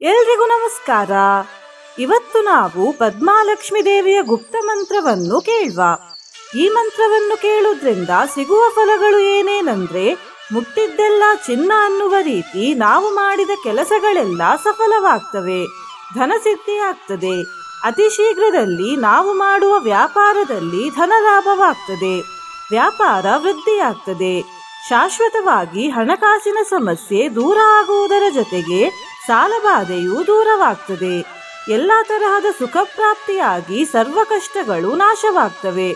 ಎಲ್ರಿಗೂ ನಮಸ್ಕಾರ. ಇವತ್ತು ನಾವು ಪದ್ಮಾಲಕ್ಷ್ಮಿ ದೇವಿಯ ಗುಪ್ತ ಮಂತ್ರವನ್ನು ಕೇಳುವ. ಈ ಮಂತ್ರವನ್ನು ಕೇಳುವುದರಿಂದ ಸಿಗುವ ಫಲಗಳು ಏನೇನೆಂದ್ರೆ, ಮುಟ್ಟಿದ್ದೆಲ್ಲ ಚಿನ್ನ ಅನ್ನುವ ರೀತಿ ನಾವು ಮಾಡಿದ ಕೆಲಸಗಳೆಲ್ಲ ಸಫಲವಾಗ್ತವೆ, ಧನಸಿದ್ಧಿಯಾಗ್ತದೆ. ಅತಿ ಶೀಘ್ರದಲ್ಲಿ ನಾವು ಮಾಡುವ ವ್ಯಾಪಾರದಲ್ಲಿ ಧನಲಾಭವಾಗ್ತದೆ, ವ್ಯಾಪಾರ ವೃದ್ಧಿಯಾಗ್ತದೆ. ಶಾಶ್ವತವಾಗಿ ಹಣಕಾಸಿನ ಸಮಸ್ಯೆ ದೂರ ಆಗುವುದರ ಜೊತೆಗೆ ಸಾಲಬಾಧೆಯೂ ದೂರವಾಗ್ತದೆ. ಎಲ್ಲ ತರಹದ ಸುಖ ಪ್ರಾಪ್ತಿಯಾಗಿ ಸರ್ವ ಕಷ್ಟಗಳು ನಾಶವಾಗ್ತವೆ.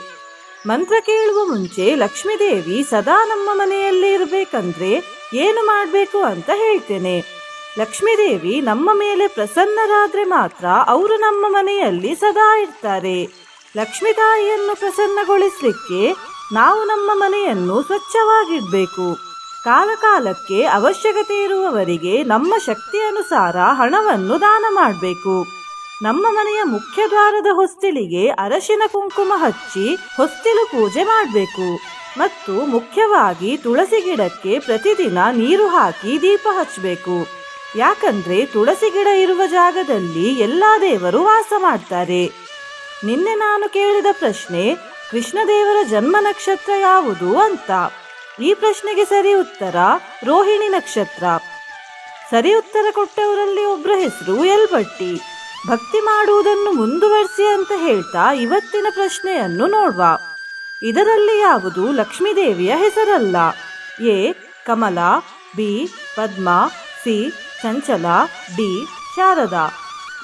ಮಂತ್ರ ಕೇಳುವ ಮುಂಚೆ ಲಕ್ಷ್ಮೀದೇವಿ ಸದಾ ನಮ್ಮ ಮನೆಯಲ್ಲಿ ಇರಬೇಕಂದ್ರೆ ಏನು ಮಾಡಬೇಕು ಅಂತ ಹೇಳ್ತೇನೆ. ಲಕ್ಷ್ಮೀದೇವಿ ನಮ್ಮ ಮೇಲೆ ಪ್ರಸನ್ನರಾದ್ರೆ ಮಾತ್ರ ಅವರು ನಮ್ಮ ಮನೆಯಲ್ಲಿ ಸದಾ ಇರ್ತಾರೆ. ಲಕ್ಷ್ಮೀ ತಾಯಿಯನ್ನು ಪ್ರಸನ್ನಗೊಳಿಸ್ಲಿಕ್ಕೆ ನಾವು ನಮ್ಮ ಮನೆಯನ್ನು ಸ್ವಚ್ಛವಾಗಿಡ್ಬೇಕು. ಕಾಲಕಾಲಕ್ಕೆ ಅವಶ್ಯಕತೆ ಇರುವವರಿಗೆ ನಮ್ಮ ಶಕ್ತಿ ಅನುಸಾರ ಹಣವನ್ನು ದಾನ ಮಾಡಬೇಕು. ನಮ್ಮ ಮನೆಯ ಮುಖ್ಯ ದ್ವಾರದ ಹೊಸ್ತಿಲಿಗೆ ಅರಶಿನ ಕುಂಕುಮ ಹಚ್ಚಿ ಹೊಸ್ತಿಲು ಪೂಜೆ ಮಾಡಬೇಕು. ಮತ್ತು ಮುಖ್ಯವಾಗಿ ತುಳಸಿ ಗಿಡಕ್ಕೆ ಪ್ರತಿದಿನ ನೀರು ಹಾಕಿ ದೀಪ ಹಚ್ಚಬೇಕು. ಯಾಕಂದ್ರೆ ತುಳಸಿ ಗಿಡ ಇರುವ ಜಾಗದಲ್ಲಿ ಎಲ್ಲಾ ದೇವರು ವಾಸ ಮಾಡ್ತಾರೆ. ನಿನ್ನೆ ನಾನು ಕೇಳಿದ ಪ್ರಶ್ನೆ, ಕೃಷ್ಣದೇವರ ಜನ್ಮ ನಕ್ಷತ್ರ ಯಾವುದು ಅಂತ. ಈ ಪ್ರಶ್ನೆಗೆ ಸರಿ ಉತ್ತರ ರೋಹಿಣಿ ನಕ್ಷತ್ರ. ಸರಿ ಉತ್ತರ ಕೊಟ್ಟವರಲ್ಲಿ ಒಬ್ಬರ ಹೆಸರು ಯಲ್ಬಟ್ಟಿ. ಭಕ್ತಿ ಮಾಡುವುದನ್ನು ಮುಂದುವರಿಸಿ ಅಂತ ಹೇಳ್ತಾ ಇವತ್ತಿನ ಪ್ರಶ್ನೆಯನ್ನು ನೋಡುವ. ಇದರಲ್ಲಿ ಯಾವುದು ಲಕ್ಷ್ಮೀದೇವಿಯ ಹೆಸರಲ್ಲ. A Kamala, B Padma, C Chanchala, D Sharada.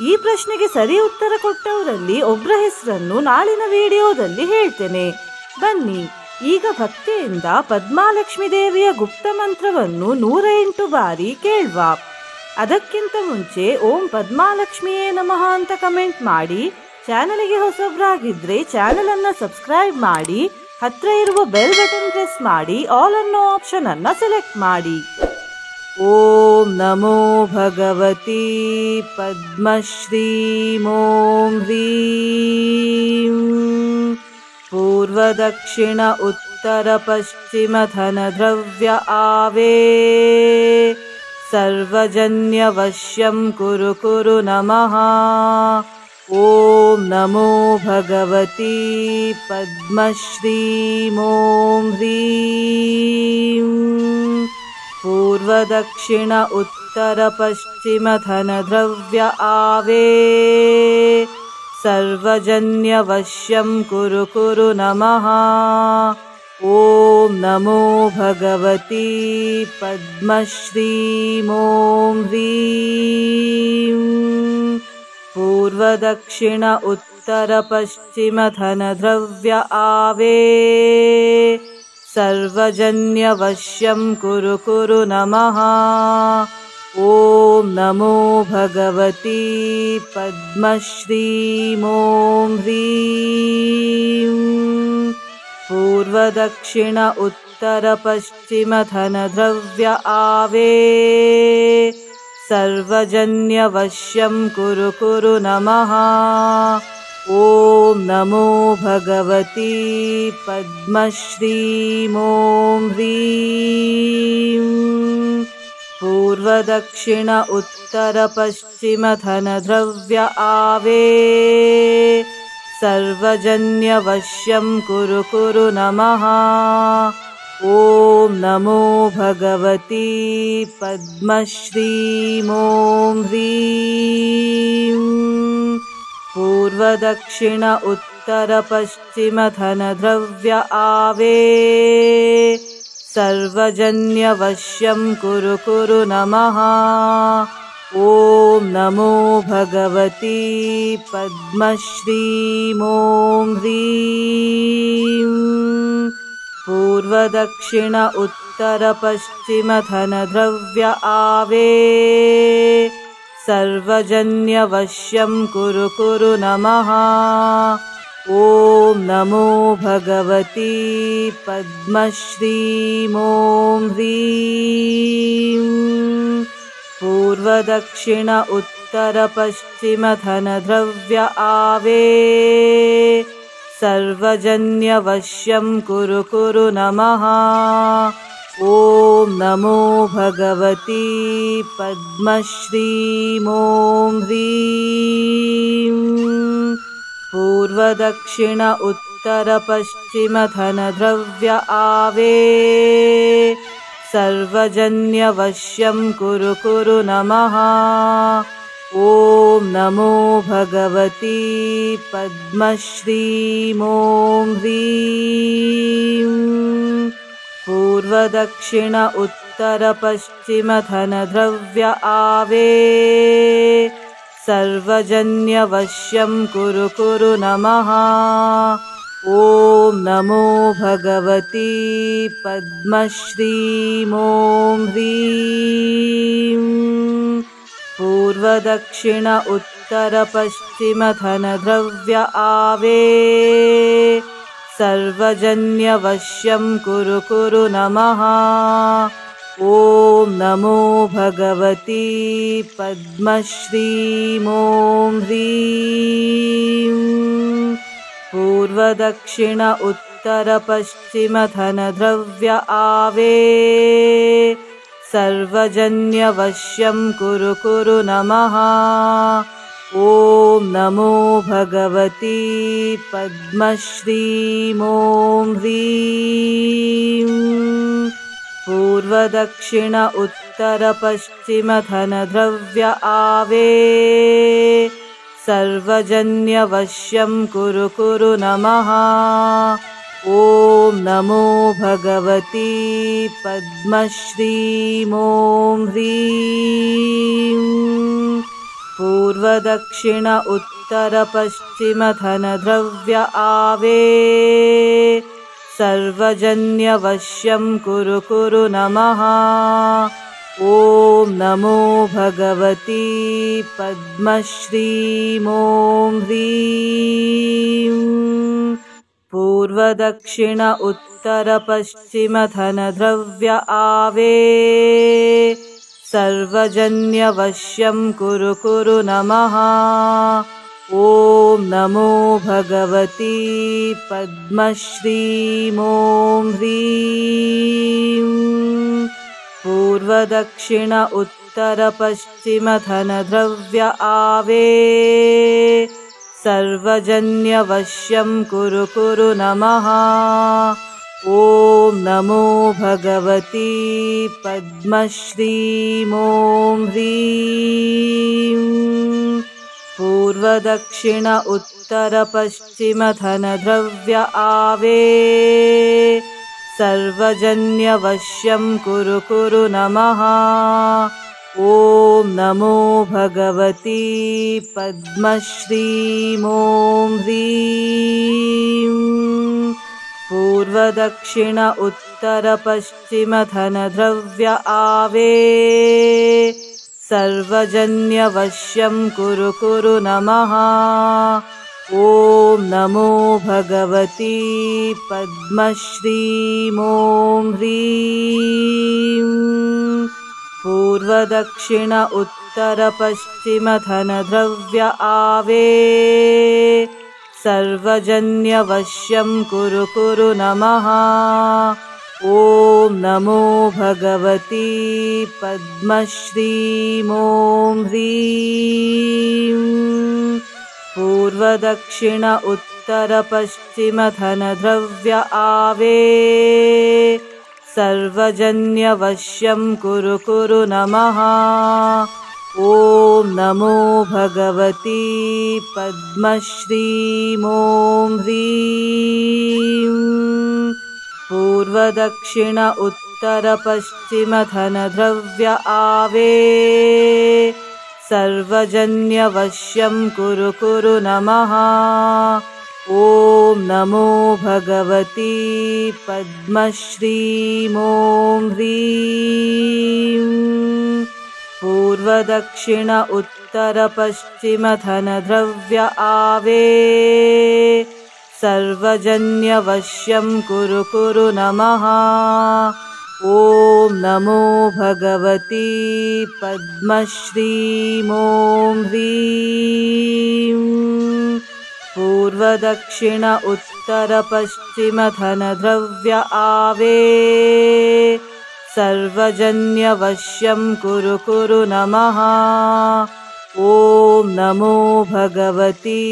ಈ ಪ್ರಶ್ನೆಗೆ ಸರಿ ಉತ್ತರ ಕೊಟ್ಟವರಲ್ಲಿ ಒಬ್ಬರ ಹೆಸರನ್ನು ನಾಳಿನ ವಿಡಿಯೋದಲ್ಲಿ ಹೇಳ್ತೇನೆ. ಬನ್ನಿ ಈಗ ಭಕ್ತಿಯಿಂದ ಪದ್ಮಾಲಕ್ಷ್ಮಿ ದೇವಿಯ ಗುಪ್ತ ಮಂತ್ರವನ್ನು 108 ಬಾರಿ ಕೇಳುವ. ಅದಕ್ಕಿಂತ ಮುಂಚೆ ಓಂ ಪದ್ಮಾಲಕ್ಷ್ಮಿಯೇ ನಮಃ ಅಂತ ಕಮೆಂಟ್ ಮಾಡಿ. ಚಾನಲ್ಗೆ ಹೊಸಬ್ರಾಗಿದ್ರೆ ಚಾನಲ್ ಅನ್ನ ಸಬ್ಸ್ಕ್ರೈಬ್ ಮಾಡಿ. ಹತ್ರ ಇರುವ ಬೆಲ್ ಬಟನ್ ಪ್ರೆಸ್ ಮಾಡಿ ಆಲ್ ಅನ್ನೋ ಆಪ್ಷನ್ ಅನ್ನ ಸೆಲೆಕ್ಟ್ ಮಾಡಿ. ಓಂ ನಮೋ ಭಗವತಿ ಪದ್ಮಶ್ರೀ ಓಂ ಹ್ರೀಂ. ಪೂರ್ವ ದಕ್ಷಿಣ ಉತ್ತರ ಪಶ್ಚಿಮ ಧನ ದ್ರವ್ಯ ಆವೇ. ಸರ್ವಜನ್ಯ ವಶ್ಯಂ ಕುರು ಕುರು ನಮಃ. ಓಂ ನಮೋ ಭಗವತಿ ಪದ್ಮಶ್ರೀ ಓಂ ಹ್ರೀಂ. ಪೂರ್ವ ದಕ್ಷಿಣ ಉತ್ತರ ಪಶ್ಚಿಮ ಧನ ದ್ರವ್ಯ ಆವೇ. ಸರ್ವಜನ್ಯ ವಶ್ಯಂ ಕುರು ಕುರು ನಮಃ. ಓಂ ನಮೋ ಭಗವತಿ ಪದ್ಮಶ್ರೀ ಓಂ ಹ್ರೀಂ. ಪೂರ್ವ ದಕ್ಷಿಣ ಉತ್ತರ ಪಶ್ಚಿಮ ಧನ ದ್ರವ್ಯ ಆವೇ. ಸರ್ವಜನ್ಯ ವಶ್ಯಂ ಕುರು ಕುರು ನಮಃ. ಓಂ ನಮೋ ಭಗವತಿ ಪದ್ಮಶ್ರೀ ಓಂ ಹ್ರೀಂ. ಪೂರ್ವ ದಕ್ಷಿಣ ಉತ್ತರ ಪಶ್ಚಿಮ ಧನ ದ್ರವ್ಯ ಆವೇ. ಸರ್ವಜನ್ಯ ವಶ್ಯಂ ಕುರು ಕುರು ನಮಃ. ಓಂ ನಮೋ ಭಗವತಿ ಪದ್ಮಶ್ರೀ ಓಂ ಹ್ರೀಂ. ಪೂರ್ವ ದಕ್ಷಿಣ ಉತ್ತರ ಪಶ್ಚಿಮ ಧನ ದ್ರವ್ಯ ಆವೇ. ಸರ್ವಜನ್ಯ ವಶ್ಯಂ ಕುರು ಕುರು ನಮಃ. ಓಂ ನಮೋ ಭಗವತಿ ಪದ್ಮಶ್ರೀ ಓಂ ಹ್ರೀಂ. ಪೂರ್ವ ದಕ್ಷಿಣ ಉತ್ತರ ಪಶ್ಚಿಮ ಧನ ದ್ರವ್ಯ ಆವೇ. ಸರ್ವಜನ್ಯ ವಶ್ಯಂ ಕುರು ಕುರು ನಮಃ. ಓಂ ನಮೋ ಭಗವತಿ ಪದ್ಮಶ್ರೀ ಓಂ ಹ್ರೀಂ. ಪೂರ್ವ ದಕ್ಷಿಣ ಉತ್ತರ ಪಶ್ಚಿಮ ಧನ ದ್ರವ್ಯ ಆವೇ. ಸರ್ವಜನ್ಯ ವಶ್ಯಂ ಕುರು ಕುರು ನಮಃ. ಓಂ ನಮೋ ಭಗವತಿ ಪದ್ಮಶ್ರೀ ಓಂ ಹ್ರೀಂ. ಪೂರ್ವ ದಕ್ಷಿಣ ಉತ್ತರ ಪಶ್ಚಿಮ ಧನ ದ್ರವ್ಯ ಆವೇ. ಸರ್ವಜನ್ಯ ವಶ್ಯಂ ಕುರು ಕುರು ನಮಃ. ॐ नमो भगवती पद्मश्रीं ॐ ह्रीं पूर्वदक्षिण उत्तरपश्चिमधनद्रव्य आवे सर्वजन्यवश्यं कुरु कुरु नमः। ॐ नमो भगवती पद्मश्रीं ॐ ह्रीं पूर्वदक्षिण उत्तरपश्चिमधनद्रव्य आवे सर्वजन्यवश्यं कुरु कुरु नमः। ॐ नमो भगवती पद्मश्रीं ॐ ह्रीं पूर्वदक्षिण उत्तरपश्चिमधनद्रव्य आवे सर्वजन्यवश्यं कुरु कुरु नमः। ॐ नमो भगवती पद्मश्रीं ॐ ह्रीं पूर्वदक्षिण उत्तरपश्चिमधनद्रव्य आवे सर्वजन्यवश्यं कुरु कुरु नमः। ॐ नमो भगवती पद्मश्रीं ॐ ह्रीं पूर्वदक्षिण उत्तरपश्चिमधनद्रव्य आवे सर्वजन्यवश्यं कुरु कुरु नमः। ॐ नमो भगवती पद्मश्रीं ॐ ह्रीं पूर्वदक्षिण उत्तरपश्चिमधनद्रव्य आवे सर्वजन्यवश्यं कुरु कुरु नमः। ॐ नमो भगवती पद्मश्रीं ॐ ह्रीं पूर्वदक्षिण उत्तरपश्चिमधनद्रव्य आवे सर्वजन्यवश्यं कुरु कुरु नमः। ॐ नमो भगवती पद्मश्रीं ॐ ह्रीं पूर्वदक्षिण उत्तरपश्चिमधनद्रव्य आवे सर्वजन्यवश्यं कुरु कुरु नमः। ॐ नमो भगवती पद्मश्रीं ॐ ह्रीं पूर्वदक्षिण उत्तरपश्चिमधनद्रव्य आवे सर्वजन्यवश्यं कुरु कुरु नमः। ॐ नमो भगवती पद्मश्रीं ॐ ह्रीं पूर्वदक्षिण उत्तरपश्चिमधनद्रव्य आवे सर्वजन्यवश्यं कुरु कुरु नमः। ॐ नमो भगवती पद्मश्रीं ॐ ह्रीं पूर्वदक्षिण उत्तरपश्चिमधनद्रव्य आवे सर्वजन्यवश्यं कुरु कुरु नमः। ॐ नमो भगवती पद्मश्रीं ॐ ह्रीं पूर्वदक्षिण उत्तरपश्चिमधनद्रव्य आवे सर्वजन्यवश्यं कुरु कुरु नमः। ॐ नमो भगवती पद्मश्रीं ॐ ह्रीं पूर्वदक्षिण उत्तरपश्चिमधनद्रव्य आवे सर्वजन्यवश्यं कुरु कुरु नमः। ॐ नमो भगवती पद्मश्रीं ॐ ह्रीं पूर्वदक्षिण उत्तरपश्चिमधनद्रव्य आवे सर्वजन्यवश्यं कुरु कुरु नमः। ॐ नमो भगवती पद्मश्रीं ॐ ह्रीं पूर्वदक्षिण उत्तरपश्चिमधनद्रव्य आवे सर्वजन्यवश्यं कुरु कुरु नमः। ॐ नमो भगवती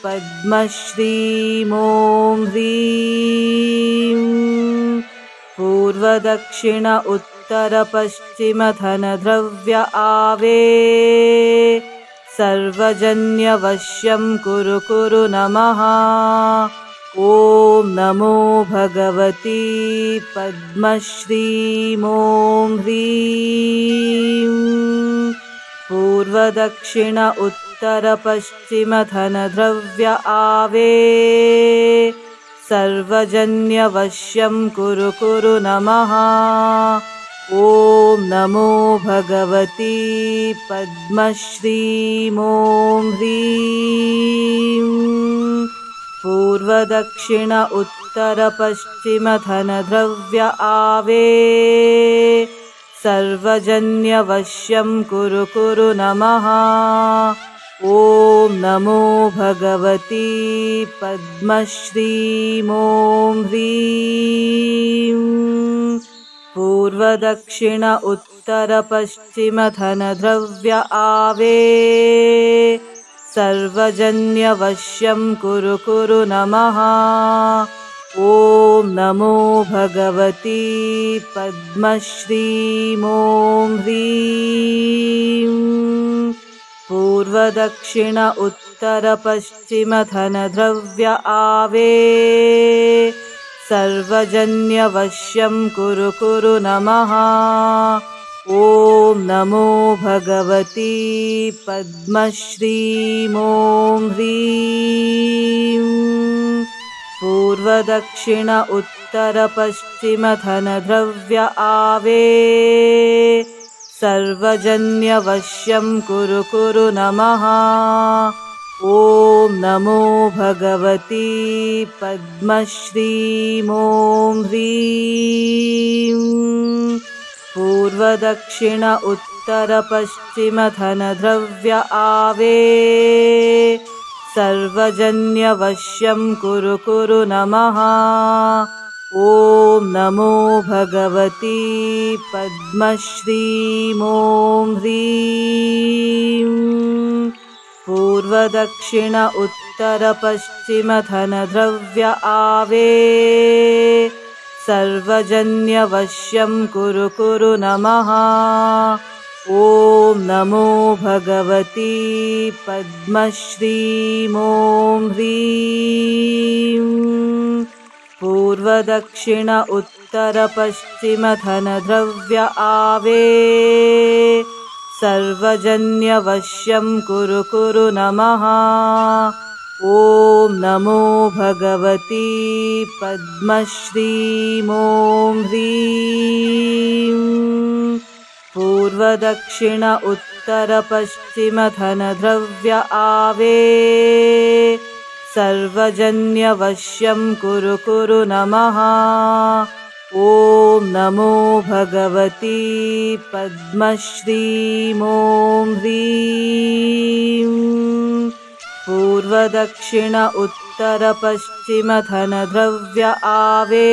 पद्मश्रीं ॐ ह्रीं। पूर्वदक्षिण उत्तरपश्चिमधनद्रव्य आवे सर्वजन्यवश्यं कुरु कुरु नमः। ॐ नमो भगवती पद्मश्रीं ॐ ह्रीं। पूर्वदक्षिण उत्तरपश्चिमधनद्रव्य आवे सर्वजन्यवश्यं कुरु कुरु नमः। ॐ नमो भगवती पद्मश्रीं ॐ ह्रीं। पूर्वदक्षिण उत्तरपश्चिमधनद्रव्य आवे सर्वजन्यवश्यं कुरु कुरु नमः। ॐ नमो भगवती पद्मश्रीं ॐ ह्रीं। पूर्वदक्षिण उत्तरपश्चिमधनद्रव्य आवे सर्वजन्यवश्यं कुरु कुरु नमः। ॐ नमो भगवती पद्मश्रीं ॐ ह्रीं। पूर्वदक्षिण उत्तरपश्चिमधनद्रव्य आवे सर्वजन्यवश्यं कुरु कुरु नमः। ॐ नमो भगवती पद्मश्रीं ॐ ह्रीं। पूर्वदक्षिण उत्तरपश्चिमधनद्रव्य आवे सर्वजन्यवश्यं कुरु कुरु नमः। ॐ नमो भगवती पद्मश्रीं ॐ ह्रीं। पूर्वदक्षिण उत्तरपश्चिमधनद्रव्य आवे सर्वजन्यवश्यं कुरु कुरु नमः। ॐ नमो भगवती पद्मश्रीं ॐ ह्रीं। पूर्वदक्षिण उत्तरपश्चिमधनद्रव्य आवे सर्वजन्यवश्यं कुरु कुरु नमः। ॐ नमो भगवती पद्मश्रीं ॐ ह्रीं। पूर्वदक्षिण उत्तरपश्चिमधनद्रव्य आवे सर्वजन्यवश्यं कुरु कुरु नमः। ॐ नमो भगवती पद्मश्रीं ॐ ह्रीं। पूर्वदक्षिण उत्तरपश्चिमधनद्रव्य आवे सर्वजन्यवश्यं कुरु कुरु नमः। ॐ नमो भगवती पद्मश्रीं ॐ ह्रीं। पूर्वदक्षिण उत्तरपश्चिमधनद्रव्य आवे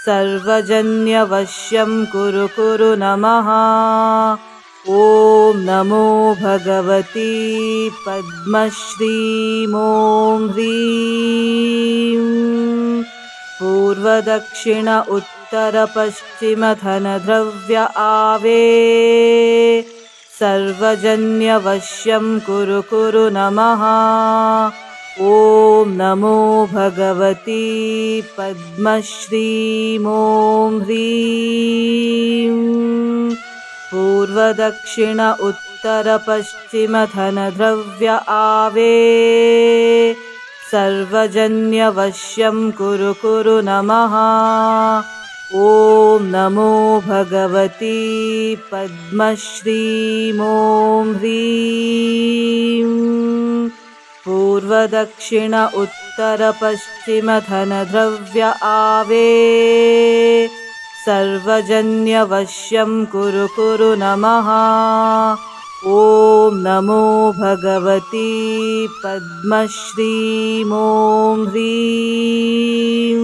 सर्वजन्यवश्यं कुरु कुरु नमः। ॐ नमो भगवती पद्मश्रीं ॐ ह्रीं। पूर्वदक्षिण उत्तरपश्चिमधनद्रव्य आवे सर्वजन्यवश्यं कुरु कुरु नमः। ॐ नमो भगवती पद्मश्रीं ॐ ह्रीं। पूर्वदक्षिण उत्तरपश्चिमधनद्रव्य आवे सर्वजन्यवश्यं कुरु कुरु नमः। ॐ नमो भगवती पद्मश्रीं ॐ ह्रीं। पूर्वदक्षिण उत्तरपश्चिमधनद्रव्य आवे सर्वजन्यवश्यं कुरु कुरु नमः। ॐ नमो भगवती पद्मश्रीं ॐ ह्रीं।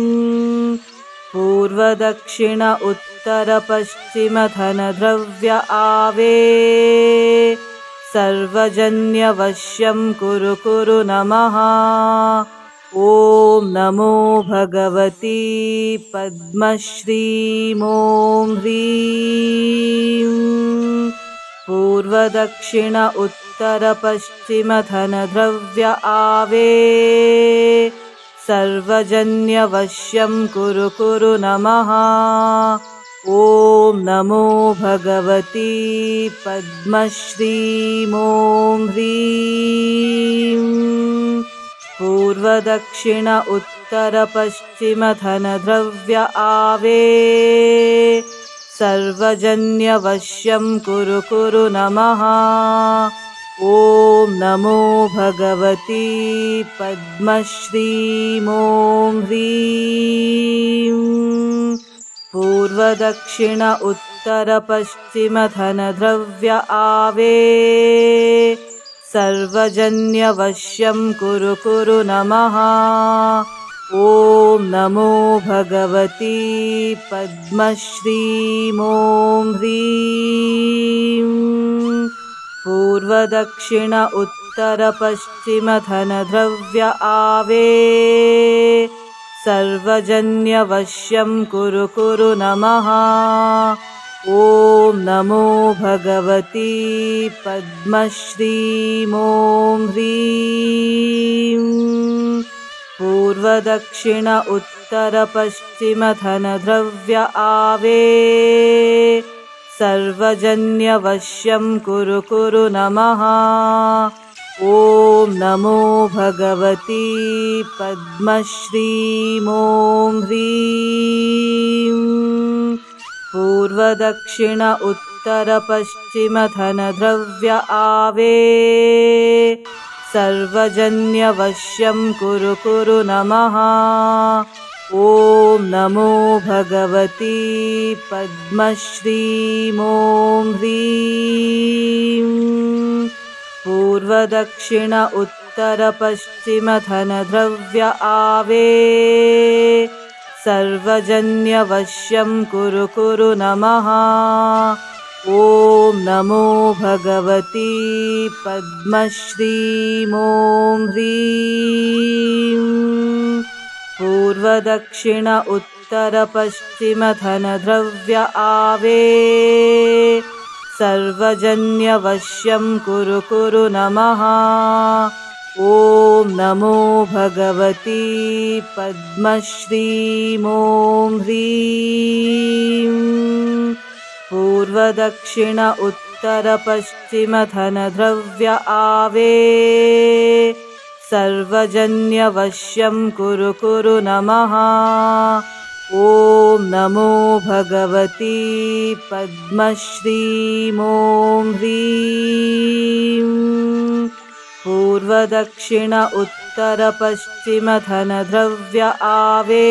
पूर्वदक्षिण उत्तरपश्चिमधनद्रव्य आवे सर्वजन्यवश्यं कुरु कुरु नमः। ॐ नमो भगवती पद्मश्रीं ॐ ह्रीं। पूर्वदक्षिण उत्तरपश्चिमधनद्रव्य आवे सर्वजन्यवश्यं कुरु कुरु नमः। ॐ नमो भगवती पद्मश्रीं ॐ ह्रीं। पूर्वदक्षिण उत्तरपश्चिमधनद्रव्य आवे सर्वजन्यवश्यं कुरु कुरु नमः। ॐ नमो भगवती पद्मश्रीं ॐ ह्रीं। पूर्वदक्षिण उत्तरपश्चिमधनद्रव्य आवे सर्वजन्यवश्यं कुरु कुरु नमः। ॐ नमो भगवती पद्मश्रीं ॐ ह्रीं। पूर्वदक्षिण उत्तरपश्चिमधनद्रव्य आवे सर्वजन्यवश्यं कुरु कुरु नमः। ॐ नमो भगवती पद्मश्रीं ॐ ह्रीं। पूर्वदक्षिण उत्तरपश्चिमधनद्रव्य आवे सर्वजन्यवश्यं कुरु कुरु नमः। ॐ नमो भगवती पद्मश्रीं ॐ ह्रीं। पूर्वदक्षिण उत्तरपश्चिमधनद्रव्य आवे सर्वजन्यवश्यं कुरु कुरु नमः। ॐ नमो भगवती पद्मश्रीं ॐ ह्रीं। पूर्वदक्षिण उत्तरपश्चिमधनद्रव्य आवे सर्वजन्यवश्यं कुरु कुरु नमः। ॐ नमो भगवती पद्मश्रीं ॐ ह्रीं। पूर्वदक्षिण उत्तरपश्चिमधनद्रव्य आवे सर्वजन्यवश्यं कुरु कुरु नमः। ॐ नमो भगवती पद्मश्रीं ॐ ह्रीं। पूर्वदक्षिण उत्तरपश्चिमधनद्रव्य आवे सर्वजन्यवश्यं कुरु कुरु नमः। ॐ नमो भगवती पद्मश्रीं ॐ ह्रीं। पूर्वदक्षिण उत्तरपश्चिमधनद्रव्य आवे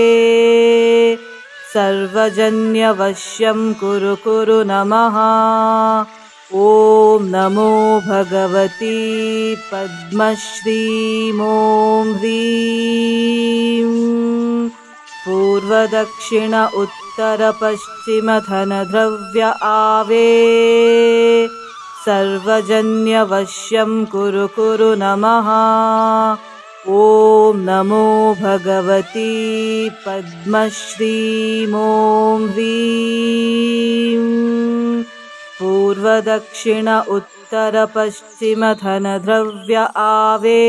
सर्वजन्यवश्यं कुरु कुरु नमः। ॐ नमो भगवती पद्मश्रीं ॐ ह्रीं। पूर्वदक्षिण उत्तरपश्चिमधनद्रव्य आवे सर्वजन्यवश्यं कुरु कुरु नमः। ॐ नमो भगवती पद्मश्रीं ॐ ह्रीं। पूर्वदक्षिण उत्तरपश्चिमधनद्रव्य आवे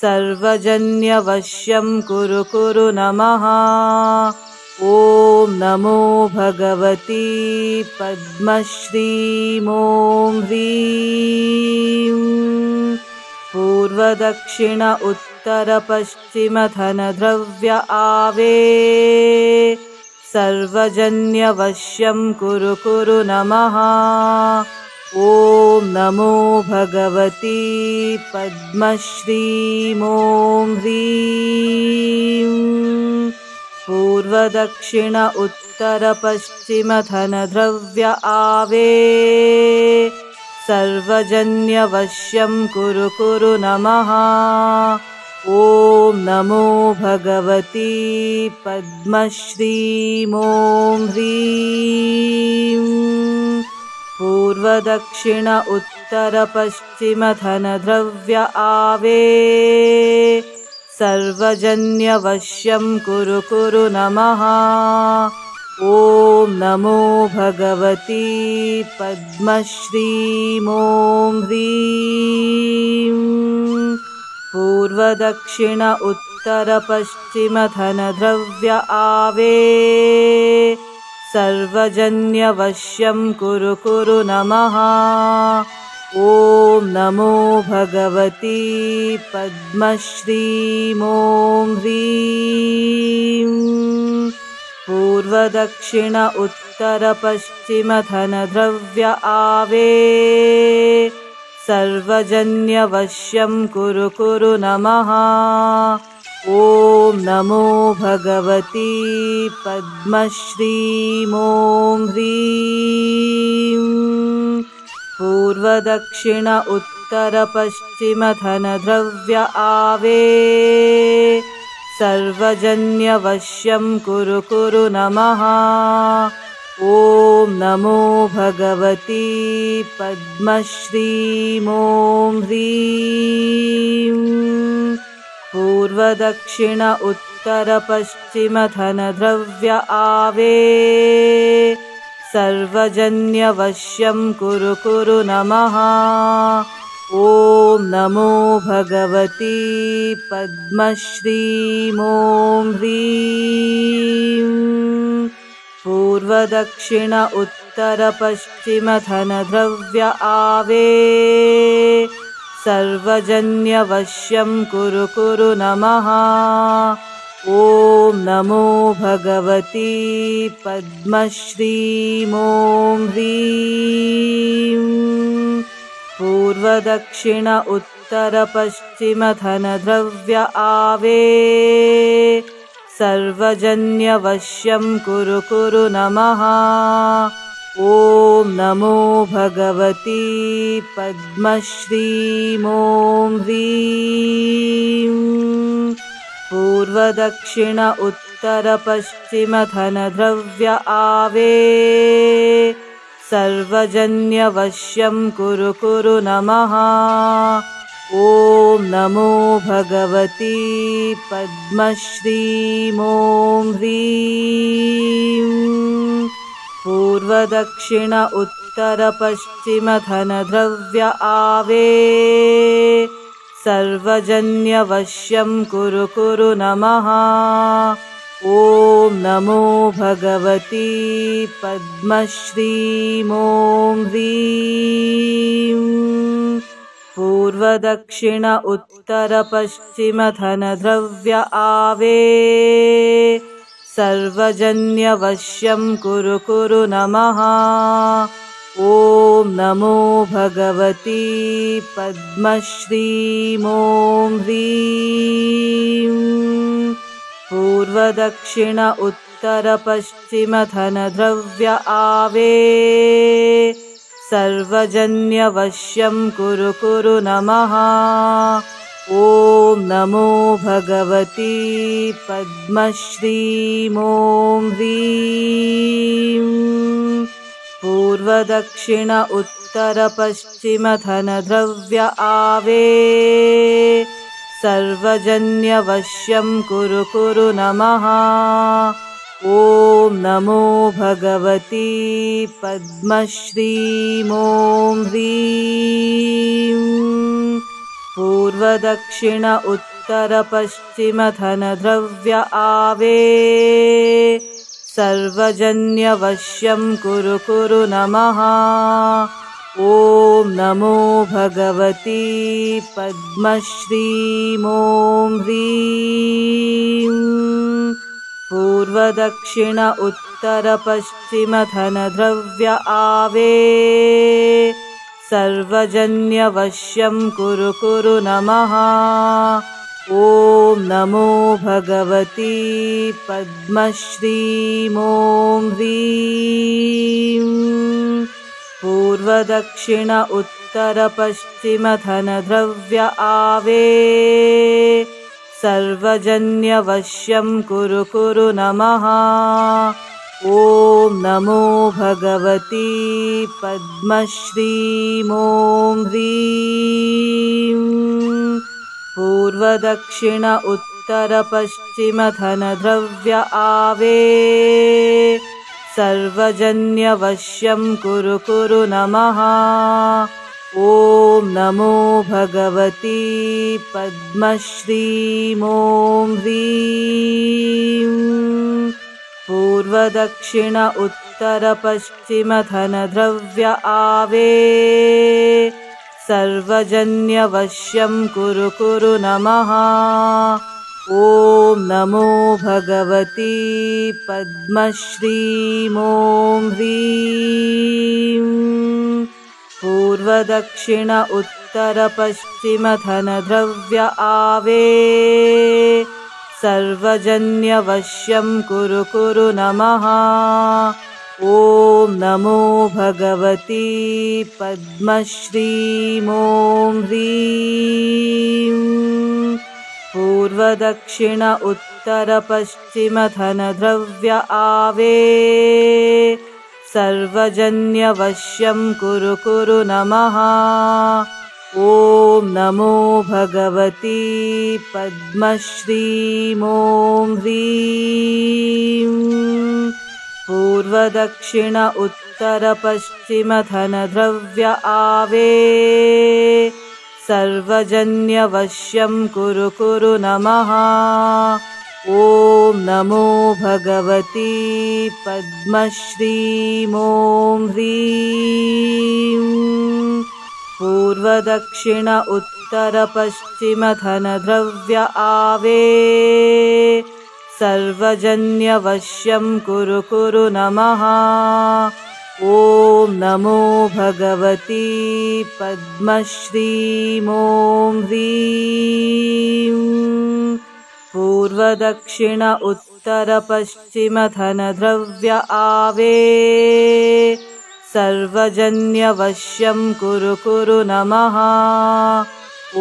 सर्वजन्यवश्यं कुरु कुरु नमः। ॐ नमो भगवती पद्मश्रीं ॐ ह्रीं। पूर्वदक्षिण उत्तरपश्चिमधनद्रव्य आवे सर्वजन्यवश्यं कुरु कुरु नमः। ॐ नमो भगवती पद्मश्रीं ॐ ह्रीं। पूर्वदक्षिण उत्तरपश्चिमधनद्रव्य आवे सर्वजन्यवश्यं कुरु कुरु नमः। ॐ नमो भगवती पद्मश्रीं ॐ ह्रीं पूर्वदक्षिण उत्तरपश्चिमधनद्रव्य आवे सर्वजन्यवश्यं कुरु कुरु नमः। ॐ नमो भगवती पद्मश्रीं ॐ ह्रीं पूर्वदक्षिण उत्तरपश्चिमधनद्रव्य आवे सर्वजन्यवश्यं कुरु कुरु नमः। ॐ नमो भगवती पद्मश्रीं ॐ ह्रीं पूर्वदक्षिण उत्तरपश्चिमधनद्रव्य आवे सर्वजन्यवश्यं कुरु कुरु नमः। ॐ नमो भगवती पद्मश्रीं ॐ ह्रीं पूर्वदक्षिण उत्तरपश्चिमधनद्रव्य आवे सर्वजन्यवश्यं कुरु कुरु नमः। ॐ नमो भगवती पद्मश्रीं ॐ ह्रीं पूर्वदक्षिण उत्तरपश्चिमधनद्रव्य आवे सर्वजन्यवश्यं कुरु कुरु नमः। ॐ नमो भगवती पद्मश्रीं ॐ ह्रीं पूर्वदक्षिण उत्तरपश्चिमधनद्रव्य आवे सर्वजन्यवश्यं कुरु कुरु नमः। ॐ नमो भगवती पद्मश्रीं ॐ ह्रीं पूर्वदक्षिण उत्तरपश्चिमधनद्रव्य आवे सर्वजन्यवश्यं कुरु कुरु नमः। ॐ नमो भगवती पद्मश्रीं ॐ ह्रीं पूर्वदक्षिण उत्तरपश्चिमधनद्रव्य आवे सर्वजन्यवश्यं कुरु कुरु नमः। ॐ नमो भगवती पद्मश्रीं ॐ ह्रीं पूर्वदक्षिण उत्तरपश्चिमधनद्रव्य आवे सर्वजन्यवश्यं कुरु कुरु नमः। ॐ नमो भगवती पद्मश्रीं ॐ ह्रीं पूर्वदक्षिण उत्तरपश्चिमधनद्रव्य आवे सर्वजन्यवश्यं कुरु कुरु नमः। ॐ नमो भगवती पद्मश्रीं ॐ ह्रीं पूर्वदक्षिण उत्तरपश्चिमधनद्रव्य आवे सर्वजन्यवश्यं कुरु कुरु नमः। ॐ नमो भगवती पद्मश्रीं ॐ ह्रीं पूर्वदक्षिण उत्तरपश्चिमधनद्रव्य आवे सर्वजन्यवश्यं कुरु कुरु नमः। ॐ नमो भगवती पद्मश्रीं ॐ ह्रीं पूर्वदक्षिण उत्तरपश्चिमधनद्रव्य आवे सर्वजन्यवश्यं कुरु कुरु नमः। ॐ नमो भगवती पद्मश्रीं ॐ ह्रीं पूर्वदक्षिण उत्तरपश्चिमधनद्रव्य आवे सर्वजन्यवश्यं कुरु कुरु नमः। ॐ नमो भगवती पद्मश्रीं ॐ ह्रीं पूर्वदक्षिण उत्तरपश्चिमधनद्रव्य आवे सर्वजन्यवश्यं कुरु कुरु नमः। ॐ नमो भगवती पद्मश्रीं ॐ ह्रीं। पूर्वदक्षिण उत्तरपश्चिमधनद्रव्य आवे सर्वजन्यवश्यं कुरु कुरु नमः। ॐ नमो भगवती पद्मश्रीं ॐ ह्रीं। पूर्वदक्षिण उत्तरपश्चिमधनद्रव्य आवे सर्वजन्यवश्यं कुरु कुरु नमः। ॐ नमो भगवती पद्मश्रीं ॐ ह्रीं। पूर्वदक्षिण उत्तरपश्चिमधनद्रव्य आवे सर्वजन्यवश्यं कुरु कुरु नमः। ॐ नमो भगवती पद्मश्रीं ॐ ह्रीं। पूर्वदक्षिण उत्तरपश्चिमधनद्रव्य आवे सर्वजन्यवश्यं कुरु कुरु नमः। ॐ नमो भगवती पद्मश्रीं ॐ ह्रीं। पूर्वदक्षिण उत्तरपश्चिमधनद्रव्य आवे सर्वजन्यवश्यं कुरु कुरु नमः। ॐ नमो भगवती पद्मश्रीं ॐ ह्रीं। पूर्वदक्षिण उत्तरपश्चिमधनद्रव्य आवे सर्वजन्यवश्यं कुरु कुरु नमः। ॐ नमो भगवती पद्मश्रीं ॐ ह्रीं। पूर्वदक्षिण उत्तरपश्चिमधनद्रव्य आवे सर्वजन्यवश्यं कुरु कुरु नमः। ॐ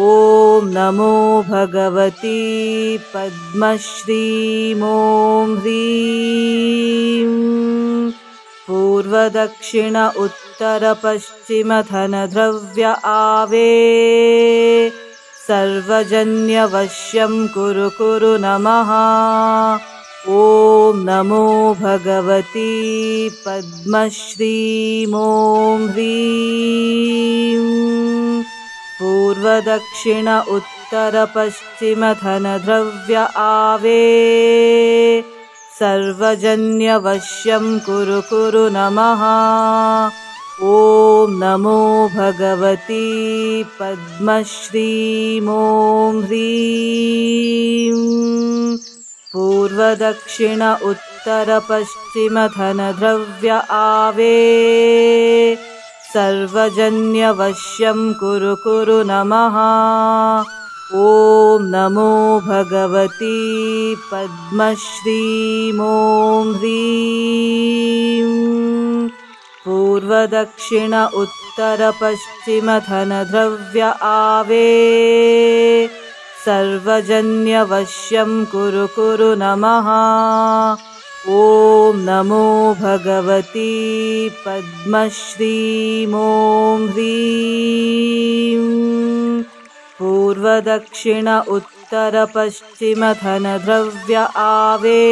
नमो भगवती पद्मश्रीं ॐ ह्रीं। पूर्वदक्षिण उत्तरपश्चिमधनद्रव्य आवे सर्वजन्यवश्यं कुरु कुरु नमः। ॐ नमो भगवती पद्मश्रीं ॐ ह्रीं। पूर्वदक्षिण उत्तरपश्चिमधनद्रव्य आवे सर्वजन्यवश्यं कुरु कुरु नमः। ॐ नमो भगवती पद्मश्रीं ॐ ह्रीं। पूर्वदक्षिण उत्तरपश्चिमधनद्रव्य आवे सर्वजन्यवश्यं कुरु कुरु नमः। ॐ नमो भगवती पद्मश्रीं ॐ ह्रीं। पूर्वदक्षिण उत्तरपश्चिमधनद्रव्य आवे सर्वजन्यवश्यं कुरु कुरु नमः। ॐ नमो भगवती पद्मश्रीं ॐ ह्रीं। पूर्वदक्षिण उत्तरपश्चिमधनद्रव्य आवे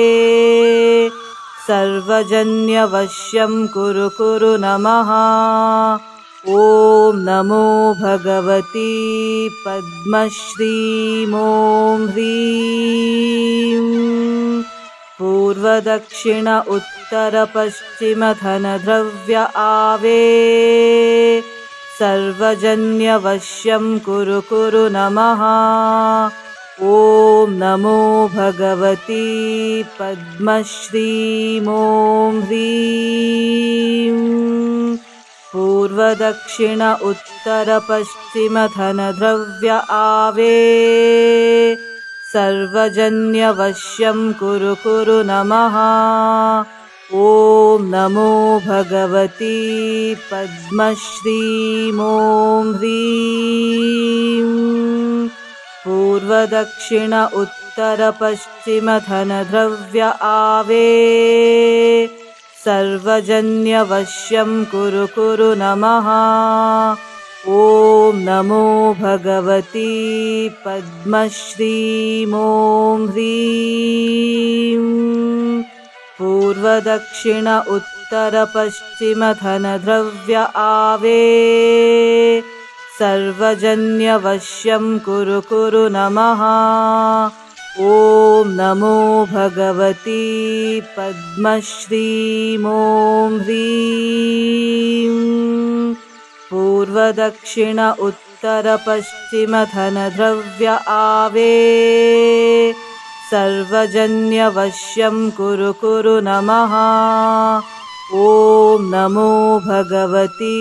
सर्वजन्यवश्यं कुरु कुरु नमः। ॐ नमो भगवती पद्मश्रीं ॐ ह्रीं। पूर्वदक्षिण उत्तरपश्चिमधनद्रव्य आवे सर्वजन्यवश्यं कुरु कुरु नमः। ॐ नमो भगवती पद्मश्रीं ॐ ह्रीं। पूर्वदक्षिण उत्तरपश्चिमधनद्रव्य आवे सर्वजन्यवश्यं कुरु कुरु नमः। ॐ नमो भगवती पद्मश्रीं ॐ ह्रीं। पूर्वदक्षिण उत्तरपश्चिमधनद्रव्य आवे सर्वजन्यवश्यं कुरु कुरु नमः। ॐ नमो भगवती पद्मश्रीं ॐ ह्रीं। पूर्वदक्षिण उत्तरपश्चिमधनद्रव्य आवे सर्वजन्यवश्यं कुरु कुरु नमः। ॐ नमो भगवती पद्मश्रीं ॐ ह्रीं। पूर्वदक्षिण उत्तरपश्चिमधनद्रव्य आवे सर्वजन्यवश्यं कुरु कुरु नमः। ॐ नमो भगवती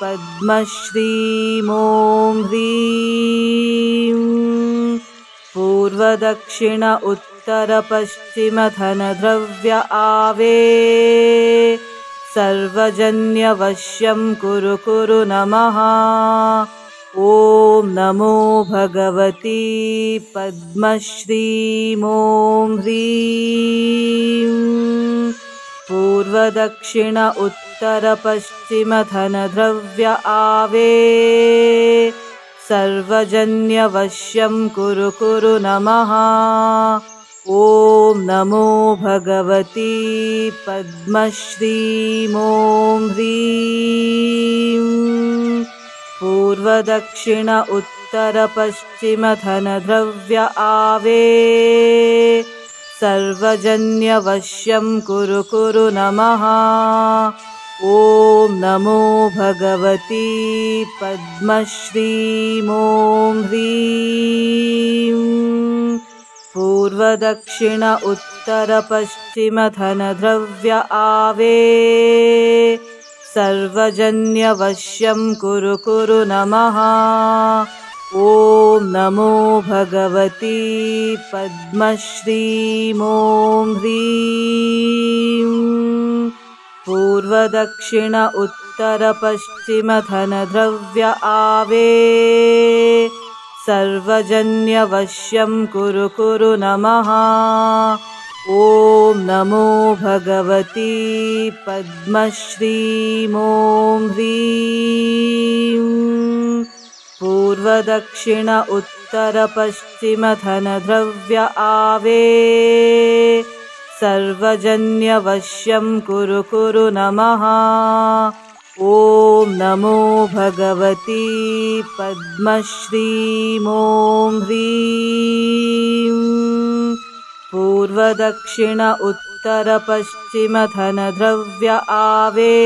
पद्मश्रीं ॐ ह्रीं। पूर्वदक्षिण उत्तरपश्चिमधनद्रव्य आवे सर्वजन्यवश्यं कुरु कुरु नमः। ॐ नमो भगवती पद्मश्रीं ॐ ह्रीं। पूर्वदक्षिण उत्तरपश्चिमधनद्रव्य आवे सर्वजन्यवश्यं कुरु कुरु नमः। ॐ नमो भगवती पद्मश्रीं ॐ ह्रीं। पूर्वदक्षिण उत्तरपश्चिमधनद्रव्य आवे सर्वजन्यवश्यं कुरु कुरु नमः। ॐ नमो भगवती पद्मश्रीं ॐ ह्रीं। पूर्वदक्षिण उत्तरपश्चिमधनद्रव्य आवे सर्वजन्यवश्यं कुरु कुरु नमः। ॐ नमो भगवती पद्मश्रीं ॐ ह्रीं। पूर्वदक्षिण उत्तरपश्चिमधनद्रव्य आवे सर्वजन्यवश्यं कुरु कुरु नमः। ॐ नमो भगवती पद्मश्रीं ॐ ह्रीं। पूर्वदक्षिण उत्तरपश्चिमधनद्रव्य आवे सर्वजन्यवश्यं कुरु कुरु नमः। ॐ नमो भगवती पद्मश्रीं ॐ ह्रीं। पूर्वदक्षिण उत्तरपश्चिमधनद्रव्य आवे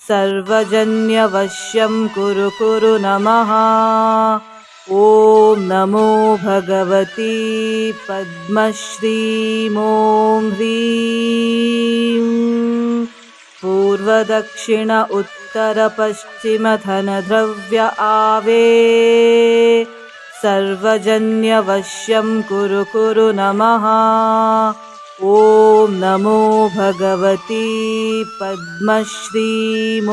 सर्वजन्यवश्यं कुरु कुरु नमः। ॐ नमो भगवती पद्मश्रीं ॐ ह्रीं। पूर्वदक्षिण उत्तरपश्चिमधनद्रव्य आवे सर्वजन्यवश्यं कुरु कुरु नमः। ॐ नमो भगवती पद्मश्रीं ॐ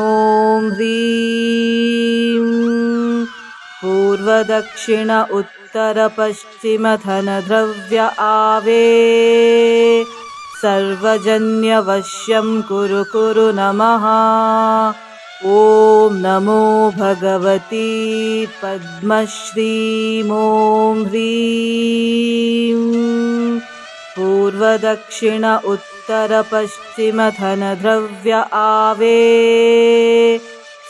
ह्रीं। पूर्वदक्षिण उत्तरपश्चिमधनद्रव्य आवे सर्वजन्यवश्यं कुरु कुरु नमः। ॐ नमो भगवती पद्मश्रीं ॐ ह्रीं। पूर्वदक्षिण उत्तरपश्चिमधनद्रव्य आवे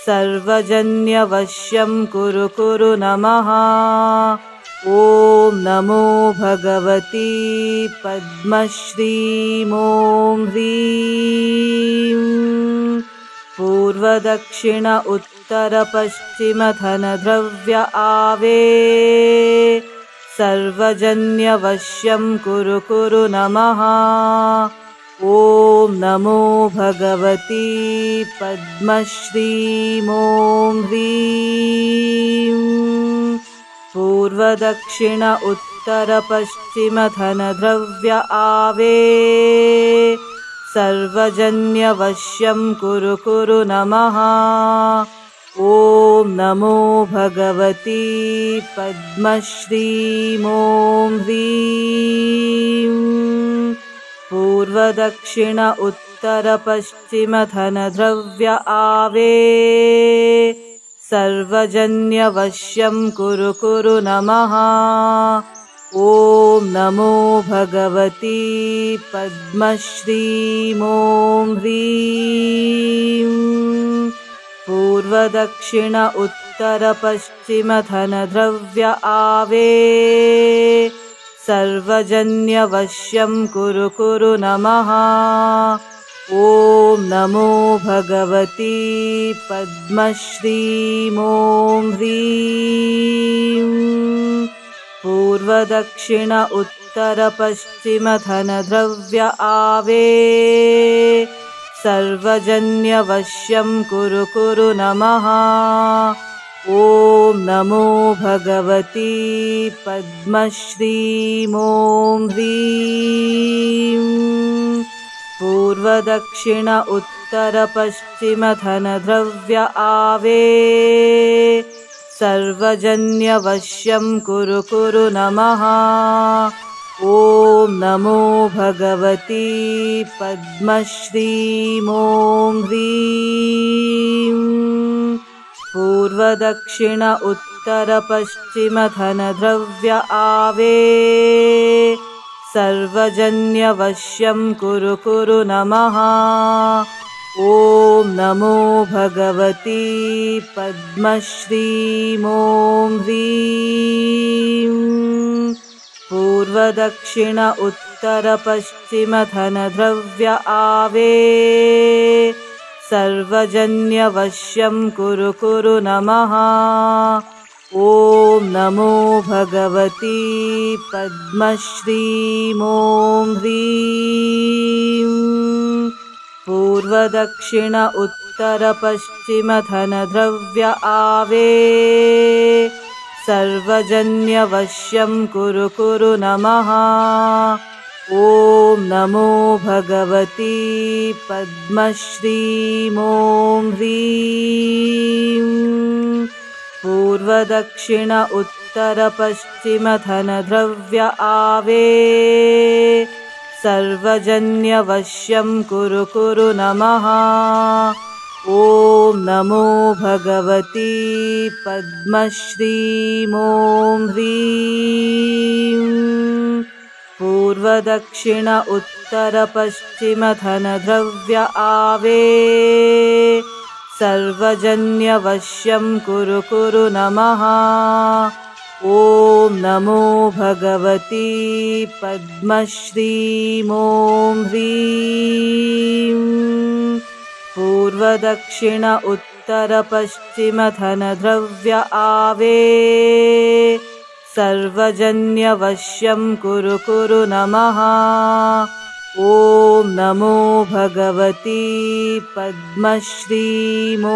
सर्वजन्यवश्यं कुरु कुरु नमः। ॐ नमो भगवती पद्मश्रीं ॐ ह्रीं। पूर्वदक्षिण उत्तरपश्चिमधनद्रव्य आवे सर्वजन्यवश्यं कुरु कुरु नमः। ॐ नमो भगवती पद्मश्रीं ॐ ह्रीं। पूर्वदक्षिण उत्तरपश्चिमधनद्रव्य आवे सर्वजन्यवश्यं कुरु कुरु नमः। ॐ नमो भगवती पद्मश्रीं ॐ ह्रीं पूर्वदक्षिण उत्तरपश्चिमधनद्रव्य आवे सर्वजन्यवश्यं कुरु कुरु नमः। ॐ नमो भगवती पद्मश्रीं ॐ ह्रीं पूर्वदक्षिण उत्तरपश्चिमधनद्रव्य आवे सर्वजन्यवश्यं कुरु कुरु नमः। ॐ नमो भगवती पद्मश्रीं ॐ ह्रीं पूर्वदक्षिण उत्तरपश्चिमधनद्रव्य आवे सर्वजन्यवश्यं कुरु कुरु नमः। ॐ नमो भगवती पद्मश्रीं ॐ ह्रीं पूर्वदक्षिण उत्तरपश्चिमधनद्रव्य आवे सर्वजन्यवश्यं कुरु कुरु नमः। ॐ नमो भगवती पद्मश्रीं ॐ ह्रीं पूर्वदक्षिण उत्तरपश्चिमधनद्रव्य आवे सर्वजन्यवश्यं कुरु कुरु नमः। ॐ नमो भगवती पद्मश्रीं ॐ ह्रीं पूर्वदक्षिण उत्तरपश्चिमधनद्रव्य आवे सर्वजन्यवश्यं कुरु कुरु नमः। ॐ नमो भगवती पद्मश्रीं ॐ ह्रीं पूर्वदक्षिण उत्तरपश्चिमधनद्रव्य आवे सर्वजन्यवश्यं कुरु कुरु नमः। ॐ नमो भगवती पद्मश्रीं ॐ ह्रीं पूर्वदक्षिण उत्तरपश्चिमधनद्रव्य आवे सर्वजन्यवश्यं कुरु कुरु नमः। ॐ नमो भगवती पद्मश्रीं ॐ ह्रीं पूर्वदक्षिण उत्तरपश्चिमधनद्रव्य आवे सर्वजन्यवश्यं कुरु कुरु नमः। ॐ नमो भगवती पद्मश्रीं ॐ ह्रीं पूर्वदक्षिण उत्तरपश्चिमधनद्रव्य आवे सर्वजन्यवश्यं कुरु कुरु नमः। ॐ नमो भगवती पद्मश्रीं ॐ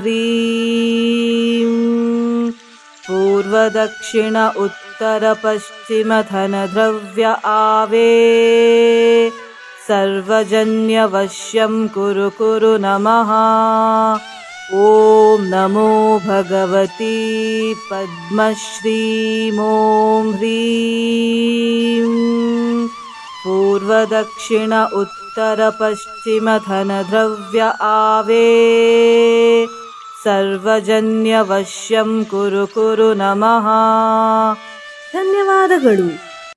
ह्रीं पूर्वदक्षिण उत्तरपश्चिमधनद्रव्य आवे सर्वजन्यवश्यं कुरु कुरु नमः। ॐ नमो भगवती पद्मश्रीं ॐ ह्रीं पूर्वदक्षिण उत्तरपश्चिमधनद्रव्य आवे सर्वजन्यवश्यं कुरु कुरु नमः। ಧನ್ಯವಾದಗಳು.